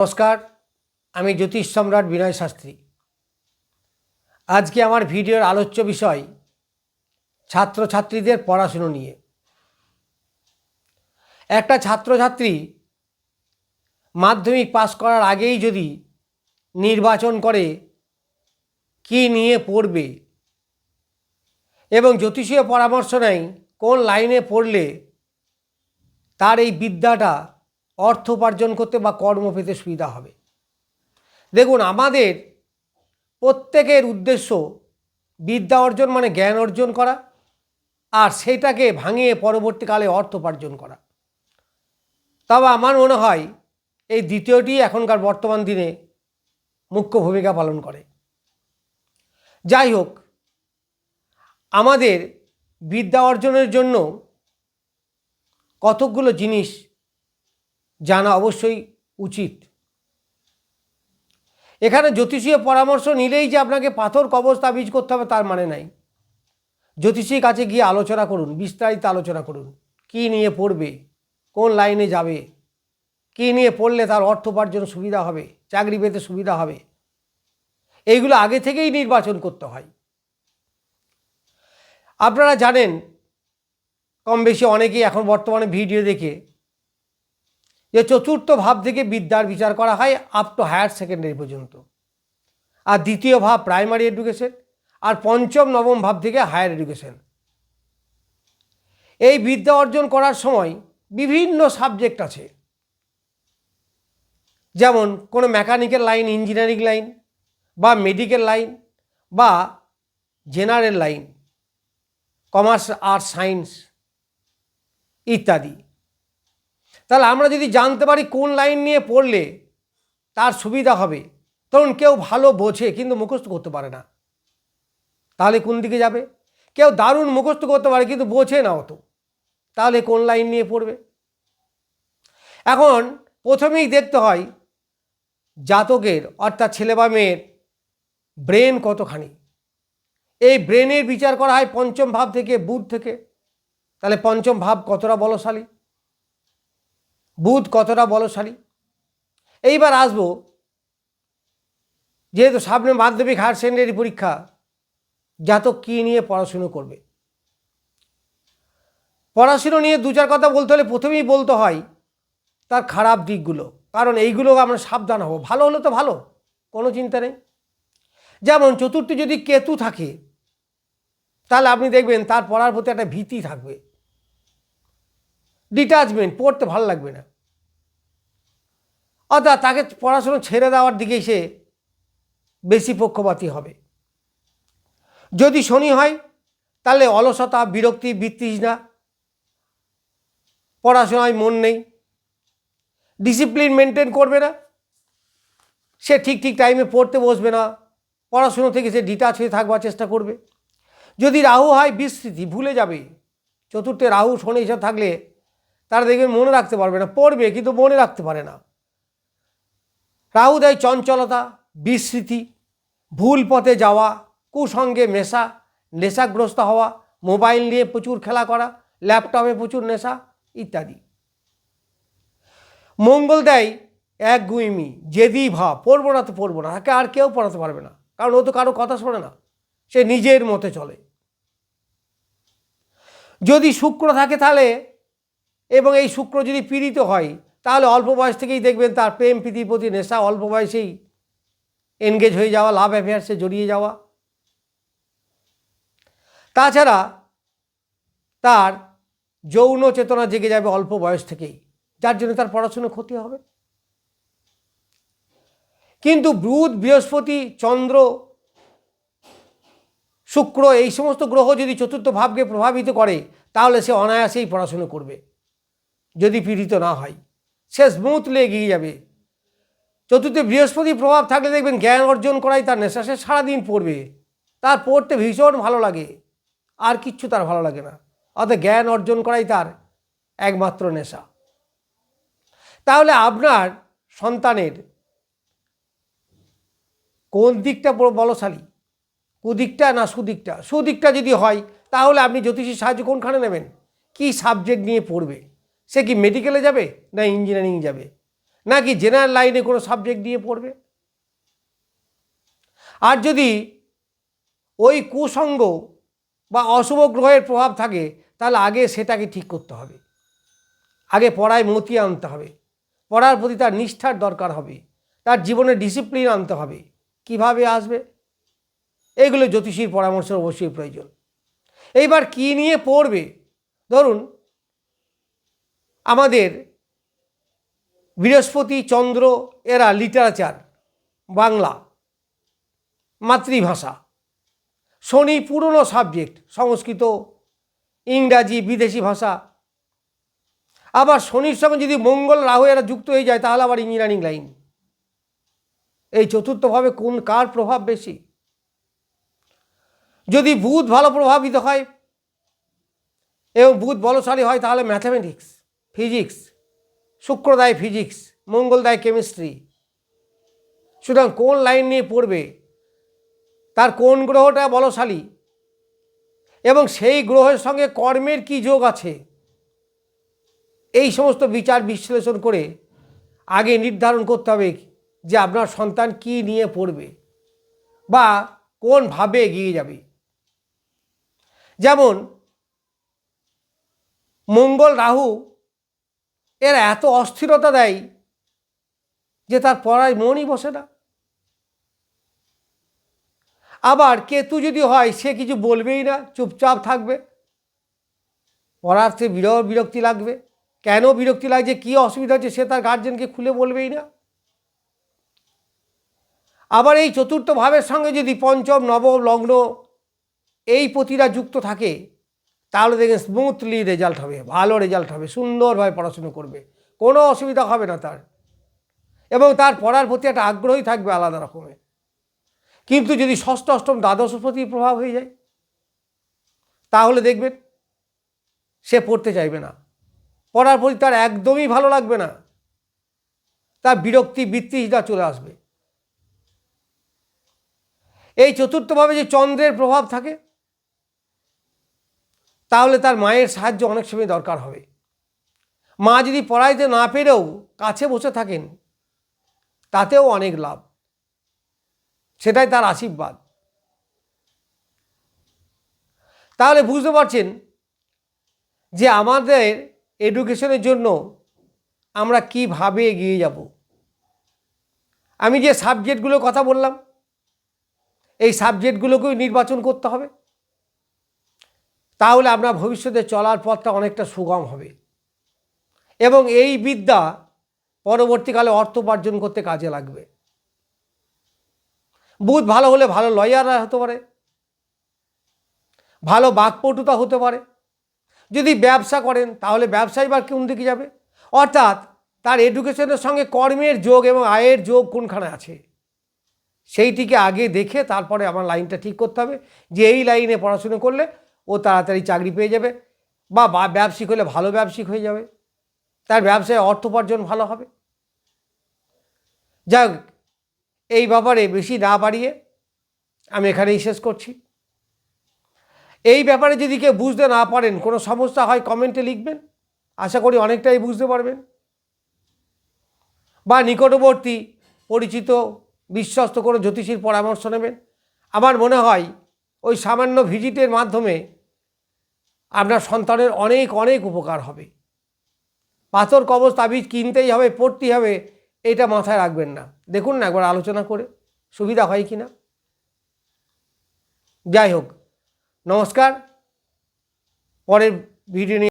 নমস্কার, আমি জ্যোতিষ সম্রাট বিনয় শাস্ত্রী। আজকে আমার ভিডিওর আলোচ্য বিষয় ছাত্রছাত্রীদের পড়াশুনো নিয়ে। একটা ছাত্রছাত্রী মাধ্যমিক পাস করার আগেই যদি নির্বাচন করে কি নিয়ে পড়বে এবং জ্যোতিষীয় পরামর্শ নেয় কোন লাইনে পড়লে তার এই বিদ্যাটা অর্থ উপার্জন করতে বা কর্ম পেতে সুবিধা হবে। দেখুন, আমাদের প্রত্যেকের উদ্দেশ্য বিদ্যা অর্জন মানে জ্ঞান অর্জন করা, আর সেটাকে ভাঙিয়ে পরবর্তীকালে অর্থ উপার্জন করা। তবে আমার মনে হয় এই দ্বিতীয়টি এখনকার বর্তমান দিনে মুখ্য ভূমিকা পালন করে। যাই হোক, আমাদের বিদ্যা অর্জনের জন্য কতকগুলো জিনিস জানা অবশ্যই উচিত। এখানে জ্যোতিষীয় পরামর্শ নিলেই যে আপনাকে পাথর কবচ তাবিজ করতে হবে তার মানে নাই। জ্যোতিষীর কাছে গিয়ে আলোচনা করুন, বিস্তারিত আলোচনা করুন, কী নিয়ে পড়বে, কোন লাইনে যাবে, কী নিয়ে পড়লে তার অর্থ উপার্জন সুবিধা হবে, চাকরি পেতে সুবিধা হবে, এইগুলো আগে থেকেই নির্বাচন করতে হয়। আপনারা জানেন কম বেশি অনেকেই এখন বর্তমানে ভিডিও দেখে যে চতুর্থ ভাব থেকে বিদ্যার বিচার করা হয় আপ টু হায়ার সেকেন্ডারি পর্যন্ত, আর দ্বিতীয় ভাব প্রাইমারি এডুকেশন, আর পঞ্চম নবম ভাব থেকে হায়ার এডুকেশন। এই বিদ্যা অর্জন করার সময় বিভিন্ন সাবজেক্ট আছে, যেমন কোনো মেকানিক্যাল লাইন, ইঞ্জিনিয়ারিং লাইন, বা মেডিকেল লাইন, বা general line, commerce, arts, science ইত্যাদি। তাহলে আমরা যদি জানতে পারি কোন লাইন নিয়ে পড়লে তার সুবিধা হবে, ধরুন কেউ ভালো বোঝে কিন্তু মুখস্থ করতে পারে না, তাহলে কোন দিকে যাবে? কেউ দারুণ মুখস্থ করতে পারে কিন্তু বোঝে না অত, তাহলে কোন লাইন নিয়ে পড়বে? এখন প্রথমেই দেখতে হয় জাতকের অর্থাৎ ছেলে বা মেয়ের ব্রেন কতখানি। এই ব্রেনের বিচার করা হয় পঞ্চম ভাব থেকে, বুধ থেকে। তাহলে পঞ্চম ভাব কতটা বলশালী, বুধ কতটা বলশালী। এইবার আসবো, যেহেতু সামনে মাধ্যমিক হায়ার সেকেন্ডারি পরীক্ষা, জাতক কী নিয়ে পড়াশুনো করবে। পড়াশুনো নিয়ে দু চার কথা বলতে হলে প্রথমেই বলতে হয় তার খারাপ দিকগুলো, কারণ এইগুলো আমরা সাবধান হব। ভালো হলে তো ভালো, কোনো চিন্তা নেই। যেমন চতুর্থী যদি কেতু থাকে, তাহলে আপনি দেখবেন তার পড়ার প্রতি একটা ভীতি থাকবে, ডিটাচমেন্ট, পড়তে ভালো লাগবে না, অর্থাৎ তাকে পড়াশুনো ছেড়ে দেওয়ার দিকেই সে বেশি পক্ষপাতী হবে। যদি শনি হয়, তাহলে অলসতা, বিরক্তি, বিতৃষ্ণা, পড়াশোনায় মন নেই, ডিসিপ্লিন মেনটেন করবে না, সে ঠিক টাইমে পড়তে বসবে না, পড়াশুনো থেকে সে ডিটাচ হয়ে থাকবার চেষ্টা করবে। যদি রাহু হয়, বিস্মৃতি, ভুলে যাবে। চতুর্থে রাহু শনি এসব থাকলে তারা দেখবেন মনে রাখতে পারবে না, পড়বে কিন্তু মনে রাখতে পারে না। রাহু দেয় চঞ্চলতা, বিস্মৃতি, ভুল পথে যাওয়া, কুসঙ্গে মেশা, নেশাগ্রস্ত হওয়া, মোবাইল নিয়ে প্রচুর খেলা করা, ল্যাপটপে প্রচুর নেশা ইত্যাদি। মঙ্গল দেয় একগুঁইমি, জেদি ভাব, পড়বো না তো পড়বো না, তাকে আর কেউ পড়াতে পারবে না, কারণ ও তো কারো কথা শোনে না, সে নিজের মতে চলে। যদি শুক্র থাকে তাহলে, এবং এই শুক্র যদি পীড়িত হয়, তাহলে অল্প বয়স থেকেই দেখবেন তার প্রেম প্রীতির প্রতি নেশা, অল্প বয়সেই এনগেজ হয়ে যাওয়া, লাভ অ্যাফেয়ার্সে জড়িয়ে যাওয়া। তাছাড়া তার যৌন চেতনা জেগে যাবে অল্প বয়স থেকেই, যার জন্য তার পড়াশুনো ক্ষতি হবে। কিন্তু বুধ, বৃহস্পতি, চন্দ্র, শুক্র এই সমস্ত গ্রহ যদি চতুর্থ ভাবকে প্রভাবিত করে, তাহলে সে অনায়াসেই পড়াশুনো করবে, যদি পীড়িত না হয়, সে স্মুথলি এগিয়ে যাবে। চতুর্থে বৃহস্পতি প্রভাব থাকলে দেখবেন জ্ঞান অর্জন করাই তার নেশা, সে সারাদিন পড়বে, তার পড়তে ভীষণ ভালো লাগে, আর কিচ্ছু তার ভালো লাগে না, অর্থাৎ জ্ঞান অর্জন করাই তার একমাত্র নেশা। তাহলে আপনার সন্তানের কোন দিকটা বলশালী, কুদিকটা না সুদিকটা? সুদিকটা যদি হয়, তাহলে আপনি জ্যোতিষীর সাহায্য কোনখানে নেবেন, কি সাবজেক্ট নিয়ে পড়বে, সে কি মেডিকেলে যাবে না ইঞ্জিনিয়ারিং যাবে, নাকি জেনারেল লাইনে কোনো সাবজেক্ট নিয়ে পড়বে? আর যদি ওই কুসঙ্গ বা অশুভ গ্রহের প্রভাব থাকে তাহলে আগে সেটাকে ঠিক করতে হবে। আগে পড়ায় মতি আনতে হবে, পড়ার প্রতি তার নিষ্ঠার দরকার হবে, তার জীবনে ডিসিপ্লিন আনতে হবে। কিভাবে আসবে? এইগুলো জ্যোতিষীর পরামর্শের অবশ্যই প্রয়োজন। এইবার কি নিয়ে পড়বে? ধরুন আমাদের বৃহস্পতি, চন্দ্র এরা লিটারেচার, বাংলা, মাতৃভাষা। শনি পুরনো সাবজেক্ট, সংস্কৃত, ইংরাজি, বিদেশি ভাষা। আবার শনির সঙ্গে যদি মঙ্গল, রাহু এরা যুক্ত হয়ে যায় তাহলে আবার ইঞ্জিনিয়ারিং লাইন। এই চতুর্থভাবে কোন কার প্রভাব বেশি? যদি বুধ ভালো প্রভাবিত হয় এবং বুধ বলশালী হয় তাহলে ম্যাথামেটিক্স, ফিজিক্স, শুক্র দেয় ফিজিক্স, মঙ্গল দেয় কেমিস্ট্রি। সুতরাং কোন লাইন নিয়ে পড়বে, তার কোন গ্রহটা বলশালী এবং সেই গ্রহের সঙ্গে কর্মের কি যোগ আছে, এই সমস্ত বিচার বিশ্লেষণ করে আগে নির্ধারণ করতে হবে যে আপনার সন্তান কি নিয়ে পড়বে বা কোনভাবে এগিয়ে যাবে। যেমন মঙ্গল, রাহু এরা এত অস্থিরতা দেয় যে তার পড়ায় মনই বসে না। আবার কেতু যদি হয় সে কিছু বলবেই না, চুপচাপ থাকবে, পড়াতে বিরক্তি লাগবে। কেন বিরক্তি লাগছে, কী অসুবিধা হচ্ছে সে তার গার্জেনকে খুলে বলবেই না। আবার এই চতুর্থ ভাবের সঙ্গে যদি পঞ্চম, নবম, লগ্ন এই প্রতিটা যুক্ত থাকে তাহলে দেখেন স্মুথলি রেজাল্ট হবে, ভালো রেজাল্ট হবে, সুন্দরভাবে পড়াশুনো করবে, কোনো অসুবিধা হবে না তার, এবং তার পড়ার প্রতি একটা আগ্রহী থাকবে আলাদা রকমের। কিন্তু যদি ষষ্ঠ, অষ্টম, দ্বাদশ প্রতি প্রভাব হয়ে যায় তাহলে দেখবেন সে পড়তে চাইবে না, পড়ার প্রতি তার একদমই ভালো লাগবে না, তার বিরক্তি, বিতৃষ্ণা চলে আসবে। এই চতুর্থভাবে যে চন্দ্রের প্রভাব থাকে তাহলে তার মায়ের সাহায্য অনেক সময় দরকার হবে। মা যদি পড়াইতে না পেরেও কাছে বসে থাকেন তাতেও অনেক লাভ, সেটাই তার আশীর্বাদ। তাহলে বুঝতে পারছেন যে আমাদের এডুকেশনের জন্য আমরা কিভাবে এগিয়ে যাব। আমি যে সাবজেক্টগুলোর কথা বললাম এই সাবজেক্টগুলোকেও নির্বাচন করতে হবে, তাহলে আপনার ভবিষ্যতে চলার পথটা অনেকটা সুগম হবে এবং এই বিদ্যা পরবর্তীকালে অর্থ উপার্জন করতে কাজে লাগবে। বুধ ভালো হলে ভালো লয়াররা হতে পারে, ভালো বাকপটুতা হতে পারে। যদি ব্যবসা করেন তাহলে ব্যবসায় বা কোন দিকে যাবে, অর্থাৎ তার এডুকেশনের সঙ্গে কর্মের যোগ এবং আয়ের যোগ কোনখানে আছে সেইটিকে আগে দেখে তারপরে আমার লাইনটা ঠিক করতে হবে যে এই লাইনে পড়াশুনো করলে ও তাড়াতাড়ি চাকরি পেয়ে যাবে বা ব্যবসায়িক হলে ভালো ব্যবসায়িক হয়ে যাবে, তার ব্যবসায় অর্থ উপার্জন ভালো হবে। যাক, এই ব্যাপারে বেশি না বাড়িয়ে আমি এখানেই শেষ করছি। এই ব্যাপারে যদি কেউ বুঝতে না পারেন, কোনো সমস্যা হয় কমেন্টে লিখবেন, আশা করি অনেকটাই বুঝতে পারবেন। বা নিকটবর্তী পরিচিত বিশ্বস্ত কোনো জ্যোতিষীর পরামর্শ নেবেন। আমার মনে হয় ওই সামান্য ভিজিটের মাধ্যমে আপনার সন্তানের অনেক অনেক উপকার হবে। পাথর, কবচ, তাবিজ কিনতেই হবে, পড়তেই হবে এটা মাথায় রাখবেন না। দেখুন না একবার আলোচনা করে সুবিধা হয় কি না। যাই হোক, নমস্কার। পরের ভিডিও নিয়ে